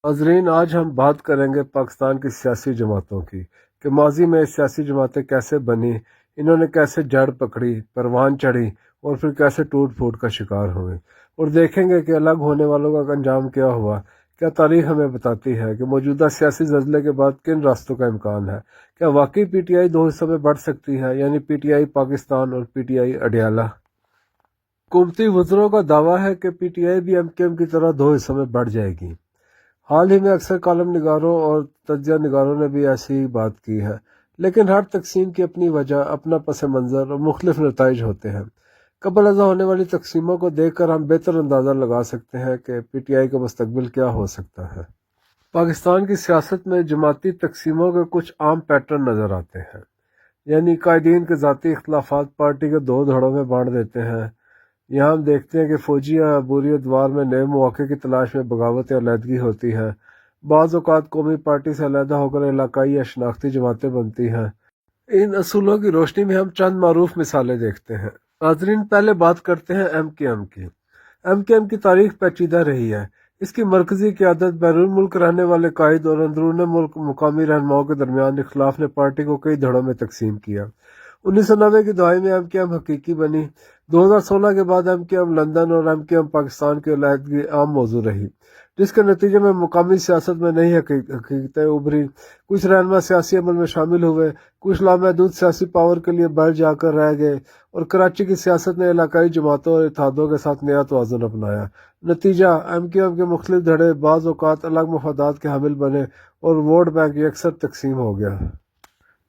ناظرین، آج ہم بات کریں گے پاکستان کی سیاسی جماعتوں کی کہ ماضی میں سیاسی جماعتیں کیسے بنی، انہوں نے کیسے جڑ پکڑی، پروان چڑھی اور پھر کیسے ٹوٹ پھوٹ کا شکار ہوئے، اور دیکھیں گے کہ الگ ہونے والوں کا انجام کیا ہوا۔ کیا تاریخ ہمیں بتاتی ہے کہ موجودہ سیاسی زلزلے کے بعد کن راستوں کا امکان ہے؟ کیا واقعی پی ٹی آئی دو حصوں میں بڑھ سکتی ہے، یعنی پی ٹی آئی پاکستان اور پی ٹی آئی اڈیالہ؟ حکومتی وزروں کا دعویٰ ہے کہ پی ٹی آئی بھی ایم کیو ایم کی طرح دو حصوں میں بڑھ جائے گی۔ حال ہی میں اکثر کالم نگاروں اور تجزیہ نگاروں نے بھی ایسی ہی بات کی ہے، لیکن ہر تقسیم کی اپنی وجہ، اپنا پس منظر اور مختلف نتائج ہوتے ہیں۔ قبل ازاں ہونے والی تقسیموں کو دیکھ کر ہم بہتر اندازہ لگا سکتے ہیں کہ پی ٹی آئی کا مستقبل کیا ہو سکتا ہے۔ پاکستان کی سیاست میں جماعتی تقسیموں کے کچھ عام پیٹرن نظر آتے ہیں، یعنی قائدین کے ذاتی اختلافات پارٹی کے دو دھڑوں میں بانٹ دیتے ہیں۔ یہاں ہم دیکھتے ہیں کہ فوجی یا عبوری ادوار میں نئے مواقع کی تلاش میں بغاوت یا علیحدگی ہوتی ہے۔ بعض اوقات قومی پارٹی سے علیحدہ ہو کر علاقائی یا شناختی جماعتیں بنتی ہیں۔ ان اصولوں کی روشنی میں ہم چند معروف مثالیں دیکھتے ہیں۔ ناظرین، پہلے بات کرتے ہیں ایم کیو ایم کی۔ ایم کیو ایم کی تاریخ پیچیدہ رہی ہے۔ اس کی مرکزی قیادت، بیرون ملک رہنے والے قائد اور اندرون ملک مقامی رہنماؤں کے درمیان اختلاف نے پارٹی کو کئی دھڑوں میں تقسیم کیا۔ 1990 کی دہائی میں ایم کیو ایم حقیقی بنی۔ 2016 کے بعد ایم کیو ایم لندن اور ایم کیو ایم پاکستان کی علیحدگی عام موضوع رہی، جس کے نتیجے میں مقامی سیاست میں نئی حقیقتیں ابھری۔ کچھ رہنما سیاسی عمل میں شامل ہوئے، کچھ لامحدود سیاسی پاور کے لیے باہر جا کر رہ گئے، اور کراچی کی سیاست نے علاقائی جماعتوں اور اتحادوں کے ساتھ نیا توازن اپنایا۔ نتیجہ، ایم کیو ایم کے مختلف دھڑے بعض اوقات الگ مفادات کے حامل بنے اور ووٹ بینک یکسر تقسیم ہو گیا۔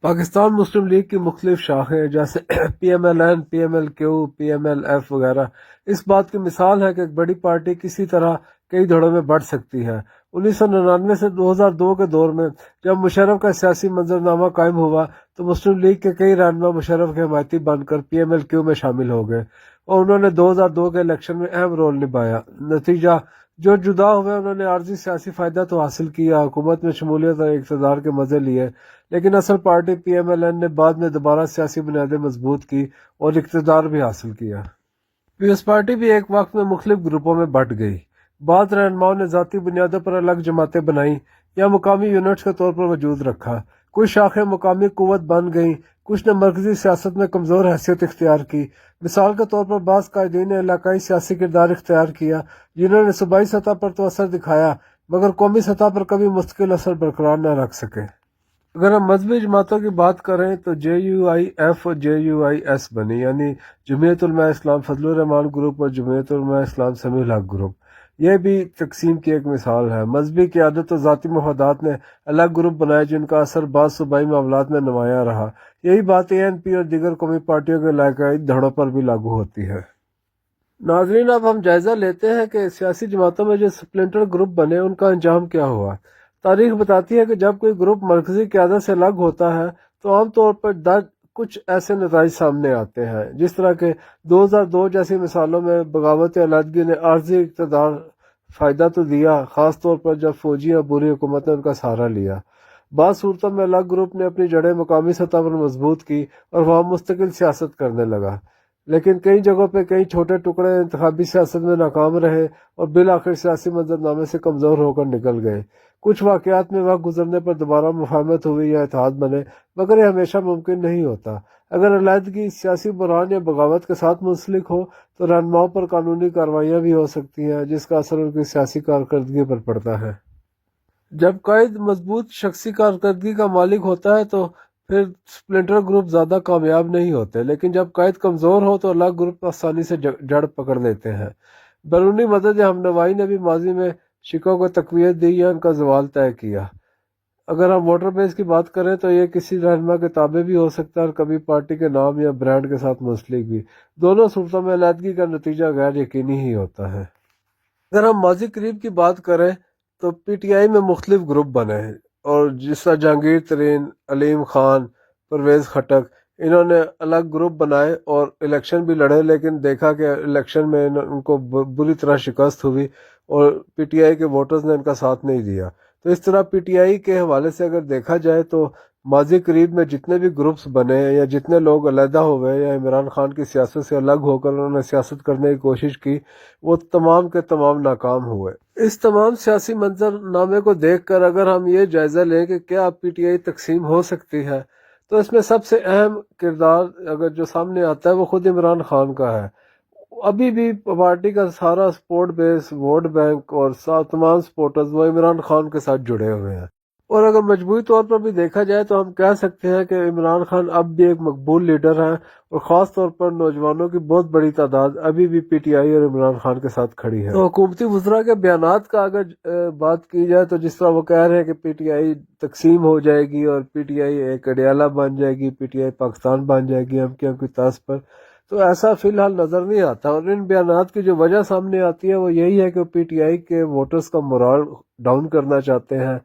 پاکستان مسلم لیگ کی مختلف شاخیں جیسے P M L N, P M L Q, P M L F وغیرہ اس بات کی مثال ہے کہ ایک بڑی پارٹی کسی طرح کئی دھڑوں میں بڑھ سکتی ہے۔ 1999 سے 2002 کے دور میں جب مشرف کا سیاسی منظرنامہ قائم ہوا تو مسلم لیگ کے کئی رہنما مشرف کے حمایتی بن کر پی ایم ایل کیو میں شامل ہو گئے، اور انہوں نے 2002 کے الیکشن میں اہم رول نبھایا۔ نتیجہ، جو جدا ہوئے انہوں نے عارضی سیاسی فائدہ تو حاصل کیا، حکومت میں شمولیت اور اقتدار کے مزے لیے، لیکن اصل party P M L N نے بعد میں دوبارہ سیاسی بنیادیں مضبوط کی اور اقتدار بھی حاصل کیا۔ پیپلز پارٹی بھی ایک وقت میں مختلف گروپوں میں بٹ گئی۔ بعض رہنماؤں نے ذاتی بنیادوں پر الگ جماعتیں بنائیں یا مقامی یونٹس کے طور پر وجود رکھا۔ کچھ شاخیں مقامی قوت بن گئیں، کچھ نے مرکزی سیاست میں کمزور حیثیت اختیار کی۔ مثال کے طور پر بعض قائدین نے علاقائی سیاسی کردار اختیار کیا، جنہوں نے صوبائی سطح پر تو اثر دکھایا مگر قومی سطح پر کبھی مستقل اثر برقرار نہ رکھ سکے۔ اگر ہم مذہبی جماعتوں کی بات کریں تو جے یو آئی ایف اور جے یو آئی ایس بنی، یعنی جمعیت علماء اسلام فضل الرحمان گروپ اور جمعیت علماء اسلام سمیع الحق گروپ۔ یہ بھی تقسیم کی ایک مثال ہے۔ مذہبی قیادت اور ذاتی مفادات نے الگ گروپ بنائے جن کا اثر بعض صوبائی معاملات میں نمایاں رہا۔ یہی بات اے این پی اور دیگر قومی پارٹیوں کے علاقائی دھڑوں پر بھی لاگو ہوتی ہے۔ ناظرین، اب ہم جائزہ لیتے ہیں کہ سیاسی جماعتوں میں جو سپلنٹر گروپ بنے ان کا انجام کیا ہوا۔ تاریخ بتاتی ہے کہ جب کوئی گروپ مرکزی قیادت سے الگ ہوتا ہے تو عام طور پر کچھ ایسے نتائج سامنے آتے ہیں، جس طرح کہ 2002 جیسی مثالوں میں بغاوت علیحدگی نے عارضی اقتدار فائدہ تو دیا، خاص طور پر جب فوجی یا بری حکومت نے ان کا سہارا لیا۔ بعض صورتوں میں الگ گروپ نے اپنی جڑیں مقامی سطح پر مضبوط کی اور وہاں مستقل سیاست کرنے لگا، لیکن کئی جگہوں پہ کئی چھوٹے ٹکڑے انتخابی سیاست میں ناکام رہے اور بالآخر سیاسی منظرنامے سے کمزور ہو کر نکل گئے۔ کچھ واقعات میں وقت گزرنے پر دوبارہ مفاہمت ہوئی یا اتحاد بنے، مگر یہ ہمیشہ ممکن نہیں ہوتا۔ اگر علیحدگی سیاسی بحران یا بغاوت کے ساتھ منسلک ہو تو رہنماؤں پر قانونی کارروائیاں بھی ہو سکتی ہیں، جس کا اثر ان کی سیاسی کارکردگی پر پڑتا ہے۔ جب قائد مضبوط شخصی کارکردگی کا مالک ہوتا ہے تو پھر سپلنٹر گروپ زیادہ کامیاب نہیں ہوتے، لیکن جب قائد کمزور ہو تو الگ گروپ آسانی سے جڑ پکڑ لیتے ہیں۔ بیرونی مدد یا ہمنوائی نے بھی ماضی میں شکوں کو تقویت دی یا ان کا زوال طے کیا۔ اگر ہم ووٹر بیس کی بات کریں تو یہ کسی رہنما کے تابع بھی ہو سکتا ہے اور کبھی پارٹی کے نام یا برانڈ کے ساتھ منسلک بھی۔ دونوں صورتوں میں علیحدگی کا نتیجہ غیر یقینی ہی ہوتا ہے۔ اگر ہم ماضی قریب کی بات کریں تو پی ٹی آئی میں مختلف گروپ بنے ہیں، اور جس طرح جہانگیر ترین، علیم خان، پرویز خٹک، انہوں نے الگ گروپ بنائے اور الیکشن بھی لڑے، لیکن دیکھا کہ الیکشن میں ان کو بری طرح شکست ہوئی اور پی ٹی آئی کے ووٹرز نے ان کا ساتھ نہیں دیا۔ تو اس طرح پی ٹی آئی کے حوالے سے اگر دیکھا جائے تو ماضی قریب میں جتنے بھی گروپس بنے یا جتنے لوگ علیحدہ ہوئے یا عمران خان کی سیاست سے الگ ہو کر انہوں نے سیاست کرنے کی کوشش کی، وہ تمام کے تمام ناکام ہوئے۔ اس تمام سیاسی منظر نامے کو دیکھ کر اگر ہم یہ جائزہ لیں کہ کیا پی ٹی آئی تقسیم ہو سکتی ہے، تو اس میں سب سے اہم کردار اگر جو سامنے آتا ہے وہ خود عمران خان کا ہے۔ ابھی بھی پارٹی کا سارا سپورٹ بیس، ووٹ بینک اور تمام سپورٹرز وہ عمران خان کے ساتھ جڑے ہوئے ہیں، اور اگر مجموعی طور پر بھی دیکھا جائے تو ہم کہہ سکتے ہیں کہ عمران خان اب بھی ایک مقبول لیڈر ہیں، اور خاص طور پر نوجوانوں کی بہت بڑی تعداد ابھی بھی پی ٹی آئی اور عمران خان کے ساتھ کھڑی ہے۔ تو حکومتی وزراء کے بیانات کا اگر بات کی جائے تو جس طرح وہ کہہ رہے ہیں کہ پی ٹی آئی تقسیم ہو جائے گی اور پی ٹی آئی ایک اڈیالہ بن جائے گی، پی ٹی آئی پاکستان بن جائے گی ایم کیو ایم کی طرز پر، تو ایسا فی الحال نظر نہیں آتا، اور ان بیانات کی جو وجہ سامنے آتی ہے وہ یہی ہے کہ پی ٹی آئی کے ووٹرز کا مورال ڈاؤن کرنا چاہتے ہیں،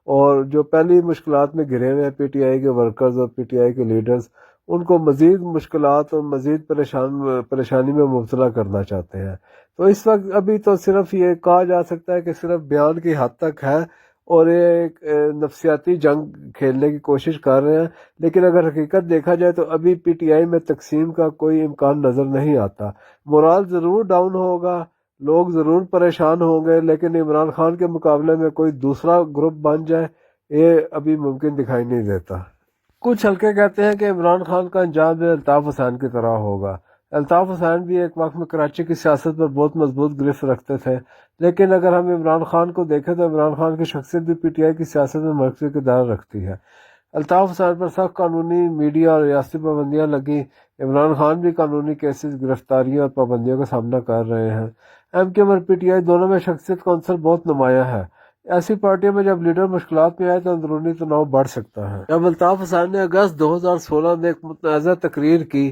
اور جو پہلی مشکلات میں گھرے ہوئے ہیں پی ٹی آئی کے ورکرز اور پی ٹی آئی کے لیڈرز، ان کو مزید مشکلات اور مزید پریشانی میں مبتلا کرنا چاہتے ہیں۔ تو اس وقت ابھی تو صرف یہ کہا جا سکتا ہے کہ صرف بیان کی حد تک ہے، اور یہ ایک نفسیاتی جنگ کھیلنے کی کوشش کر رہے ہیں، لیکن اگر حقیقت دیکھا جائے تو ابھی پی ٹی آئی میں تقسیم کا کوئی امکان نظر نہیں آتا۔ مورال ضرور ڈاؤن ہوگا، لوگ ضرور پریشان ہوں گے، لیکن عمران خان کے مقابلے میں کوئی دوسرا گروپ بن جائے یہ ابھی ممکن دکھائی نہیں دیتا۔ کچھ حلقے کہتے ہیں کہ عمران خان کا انجام بھی الطاف حسین کی طرح ہوگا۔ الطاف حسین بھی ایک وقت میں کراچی کی سیاست پر بہت مضبوط گرفت رکھتے تھے، لیکن اگر ہم عمران خان کو دیکھیں تو عمران خان کی شخصیت بھی پی ٹی آئی کی سیاست میں مرکزی کردار رکھتی ہے۔ الطاف حسین پر سخت قانونی، میڈیا اور ریاستی پابندیاں لگیں، عمران خان بھی قانونی کیسز، گرفتاریوں اور پابندیوں کا سامنا کر رہے ہیں۔ ایم کیو ایم اور پی ٹی آئی دونوں میں شخصیت کا عنصر بہت نمایاں ہے۔ ایسی پارٹیوں میں جب لیڈر مشکلات میں آئے تو اندرونی تناؤ بڑھ سکتا ہے۔ جب الطاف حسین نے اگست 2016 میں ایک متنازع تقریر کی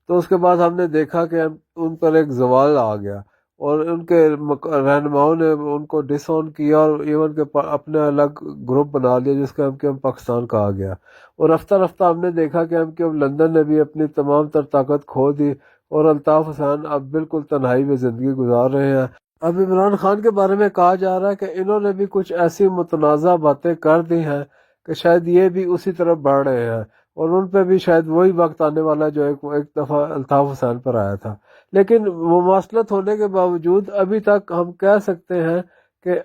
تو اس کے بعد ہم نے دیکھا کہ ان پر ایک زوال آ گیا، اور ان کے رہنماؤں نے ان کو ڈس آن کیا، اور ایون کے اپنے الگ گروپ بنا لیا جس کو ایم کیو ایم پاکستان کہا گیا، اور رفتہ رفتہ ہم نے دیکھا کہ ایم کیو ایم لندن نے بھی اپنی تمام تر طاقت کھو دی، اور الطاف حسین اب بالکل تنہائی میں زندگی گزار رہے ہیں۔ اب عمران خان کے بارے میں کہا جا رہا ہے کہ انہوں نے بھی کچھ ایسی متنازع باتیں کر دی ہیں کہ شاید یہ بھی اسی طرف بڑھ رہے ہیں، اور ان پہ بھی شاید وہی وقت آنے والا جو ایک دفعہ الطاف حسین پر آیا تھا۔ لیکن مماثلت ہونے کے باوجود ابھی تک ہم کہہ سکتے ہیں کہ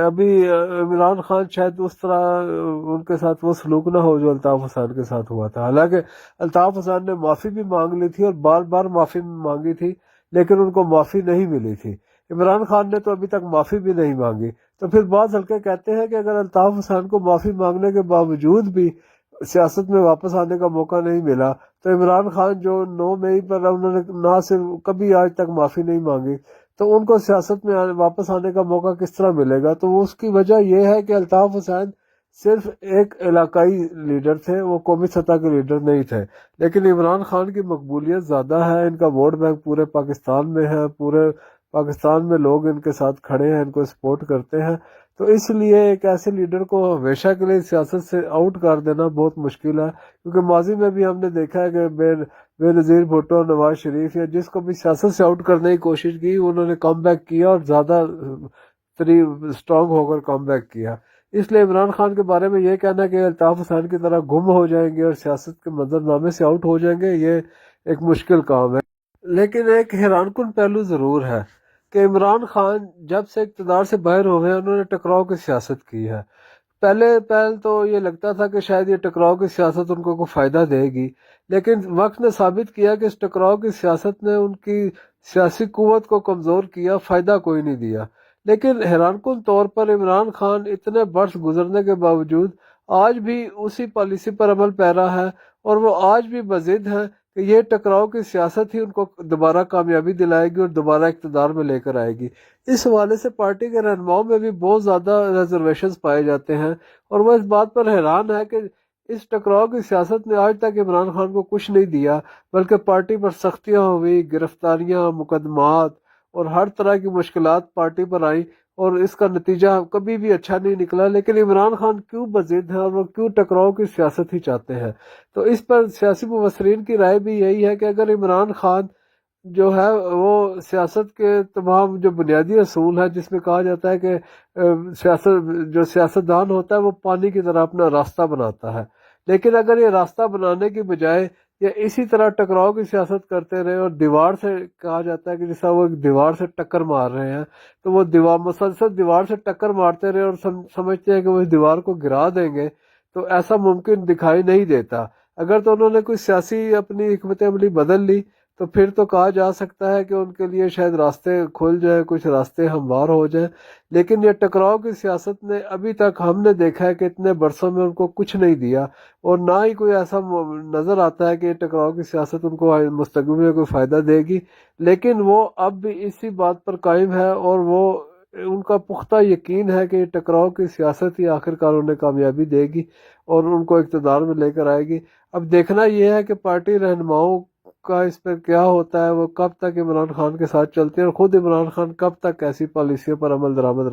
ابھی عمران خان شاید اس طرح ان کے ساتھ وہ سلوک نہ ہو جو الطاف حسین کے ساتھ ہوا تھا، حالانکہ الطاف حسین نے معافی بھی مانگ لی تھی اور بار بار معافی مانگی تھی، لیکن ان کو معافی نہیں ملی تھی۔ عمران خان نے تو ابھی تک معافی بھی نہیں مانگی، تو پھر بعض حلقے کہتے ہیں کہ اگر الطاف حسین کو معافی مانگنے کے باوجود بھی سیاست میں واپس آنے کا موقع نہیں ملا، تو عمران خان جو 9 مئی پر انہوں نے نہ صرف کبھی آج تک معافی نہیں مانگی، تو ان کو سیاست میں واپس آنے کا موقع کس طرح ملے گا؟ تو اس کی وجہ یہ ہے کہ الطاف حسین صرف ایک علاقائی لیڈر تھے، وہ قومی سطح کے لیڈر نہیں تھے، لیکن عمران خان کی مقبولیت زیادہ ہے، ان کا ووٹ بینک پورے پاکستان میں ہے، پورے پاکستان میں لوگ ان کے ساتھ کھڑے ہیں، ان کو سپورٹ کرتے ہیں، تو اس لیے ایک ایسے لیڈر کو ہمیشہ کے لیے سیاست سے آؤٹ کر دینا بہت مشکل ہے، کیونکہ ماضی میں بھی ہم نے دیکھا ہے کہ بے نظیر بھٹو، نواز شریف یا جس کو بھی سیاست سے آؤٹ کرنے کی کوشش کی انہوں نے کم بیک کیا، اور زیادہ اسٹرانگ ہو کر کم بیک کیا۔ اس لیے عمران خان کے بارے میں یہ کہنا کہ الطاف حسین کی طرح گم ہو جائیں گے اور سیاست کے منظرنامے سے آؤٹ ہو جائیں گے، یہ ایک مشکل کام ہے۔ لیکن ایک حیران کن پہلو ضرور ہے کہ عمران خان جب سے اقتدار سے باہر ہوئے ہیں انہوں نے ٹکراؤ کی سیاست کی ہے۔ پہل تو یہ لگتا تھا کہ شاید یہ ٹکراؤ کی سیاست ان کو کوئی فائدہ دے گی، لیکن وقت نے ثابت کیا کہ اس ٹکراؤ کی سیاست نے ان کی سیاسی قوت کو کمزور کیا، فائدہ کوئی نہیں دیا۔ لیکن حیران کن طور پر عمران خان اتنے برس گزرنے کے باوجود آج بھی اسی پالیسی پر عمل پیرا ہے، اور وہ آج بھی بضد ہیں کہ یہ ٹکراؤ کی سیاست ہی ان کو دوبارہ کامیابی دلائے گی اور دوبارہ اقتدار میں لے کر آئے گی۔ اس حوالے سے پارٹی کے رہنماؤں میں بھی بہت زیادہ ریزرویشنز پائے جاتے ہیں، اور وہ اس بات پر حیران ہے کہ اس ٹکراؤ کی سیاست نے آج تک عمران خان کو کچھ نہیں دیا، بلکہ پارٹی پر سختیاں ہوئی، گرفتاریاں، مقدمات اور ہر طرح کی مشکلات پارٹی پر آئیں، اور اس کا نتیجہ کبھی بھی اچھا نہیں نکلا۔ لیکن عمران خان کیوں بضد ہیں اور وہ کیوں ٹکراؤ کی سیاست ہی چاہتے ہیں؟ تو اس پر سیاسی مبصرین کی رائے بھی یہی ہے کہ اگر عمران خان جو ہے وہ سیاست کے تمام جو بنیادی اصول ہیں، جس میں کہا جاتا ہے کہ سیاستدان ہوتا ہے وہ پانی کی طرح اپنا راستہ بناتا ہے، لیکن اگر یہ راستہ بنانے کی بجائے یا اسی طرح ٹکراؤ کی سیاست کرتے رہے اور دیوار سے کہا جاتا ہے کہ جیسا وہ ایک دیوار سے ٹکر مار رہے ہیں تو وہ دیوار مسلسل دیوار سے ٹکر مارتے رہے اور سمجھتے ہیں کہ وہ اس دیوار کو گرا دیں گے، تو ایسا ممکن دکھائی نہیں دیتا۔ اگر تو انہوں نے کوئی سیاسی اپنی حکمت عملی بدل لی تو پھر تو کہا جا سکتا ہے کہ ان کے لیے شاید راستے کھل جائیں، کچھ راستے ہموار ہو جائیں، لیکن یہ ٹکراؤ کی سیاست نے ابھی تک ہم نے دیکھا ہے کہ اتنے برسوں میں ان کو کچھ نہیں دیا، اور نہ ہی کوئی ایسا نظر آتا ہے کہ یہ ٹکراؤ کی سیاست ان کو مستقبل میں کوئی فائدہ دے گی۔ لیکن وہ اب بھی اسی بات پر قائم ہے اور وہ ان کا پختہ یقین ہے کہ یہ ٹکراؤ کی سیاست ہی آخرکار انہیں کامیابی دے گی اور ان کو اقتدار میں لے کر آئے گی۔ اب دیکھنا یہ ہے کہ پارٹی رہنماؤں کا اس پر کیا ہوتا ہے، وہ کب تک عمران خان کے ساتھ چلتے ہیں اور خود عمران خان کب تک ایسی پالیسیوں پر عمل درآمد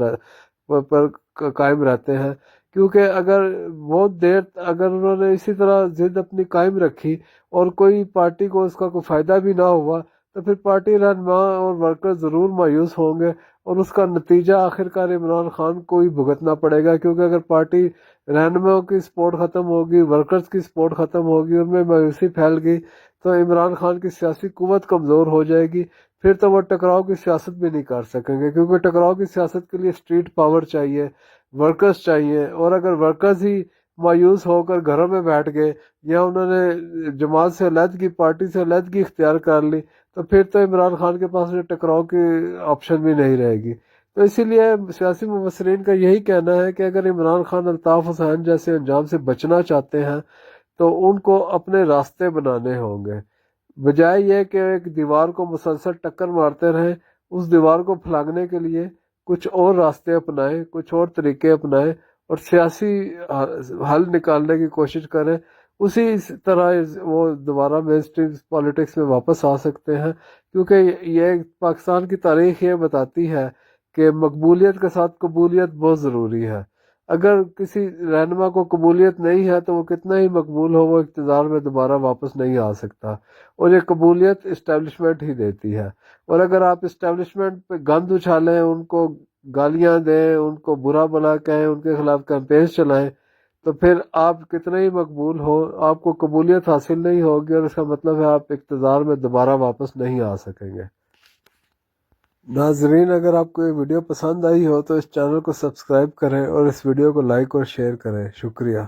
پر قائم رہتے ہیں، کیونکہ اگر بہت دیر اگر انہوں نے اسی طرح ضد اپنی قائم رکھی اور کوئی پارٹی کو اس کا کوئی فائدہ بھی نہ ہوا تو پھر پارٹی رہنما اور ورکر ضرور مایوس ہوں گے اور اس کا نتیجہ آخرکار عمران خان کو ہی بھگتنا پڑے گا، کیونکہ اگر پارٹی رہنماؤں کی سپورٹ ختم ہوگی، ورکرز کی سپورٹ ختم ہوگی، ان میں مایوسی پھیل گئی تو عمران خان کی سیاسی قوت کمزور ہو جائے گی، پھر تو وہ ٹکراؤ کی سیاست بھی نہیں کر سکیں گے، کیونکہ ٹکراؤ کی سیاست کے لیے اسٹریٹ پاور چاہیے، ورکرز چاہیے، اور اگر ورکرز ہی مایوس ہو کر گھروں میں بیٹھ گئے یا انہوں نے جماعت سے علیحدگی، پارٹی سے علیحدگی اختیار کر لی تو پھر تو عمران خان کے پاس ٹکراؤ کی آپشن بھی نہیں رہے گی۔ تو اسی لیے سیاسی مبصرین کا یہی کہنا ہے کہ اگر عمران خان الطاف حسین جیسے انجام سے بچنا چاہتے ہیں تو ان کو اپنے راستے بنانے ہوں گے، بجائے یہ کہ ایک دیوار کو مسلسل ٹکر مارتے رہیں۔ اس دیوار کو پھلانگنے کے لیے کچھ اور راستے اپنائیں، کچھ اور طریقے اپنائیں اور سیاسی حل نکالنے کی کوشش کریں، اسی طرح وہ دوبارہ مین اسٹریم پالیٹکس میں واپس آ سکتے ہیں، کیونکہ یہ پاکستان کی تاریخ یہ بتاتی ہے کہ مقبولیت کے ساتھ قبولیت بہت ضروری ہے۔ اگر کسی رہنما کو قبولیت نہیں ہے تو وہ کتنا ہی مقبول ہو، وہ اقتدار میں دوبارہ واپس نہیں آ سکتا، اور یہ قبولیت اسٹیبلشمنٹ ہی دیتی ہے۔ اور اگر آپ اسٹیبلشمنٹ پہ گند اچھالیں، ان کو گالیاں دیں، ان کو برا بھلا کہیں، ان کے خلاف کیمپینز چلائیں، تو پھر آپ کتنے ہی مقبول ہو، آپ کو قبولیت حاصل نہیں ہوگی، اور اس کا مطلب ہے آپ اقتدار میں دوبارہ واپس نہیں آ سکیں گے۔ ناظرین، اگر آپ کو یہ ویڈیو پسند آئی ہو تو اس چینل کو سبسکرائب کریں اور اس ویڈیو کو لائک اور شیئر کریں۔ شکریہ۔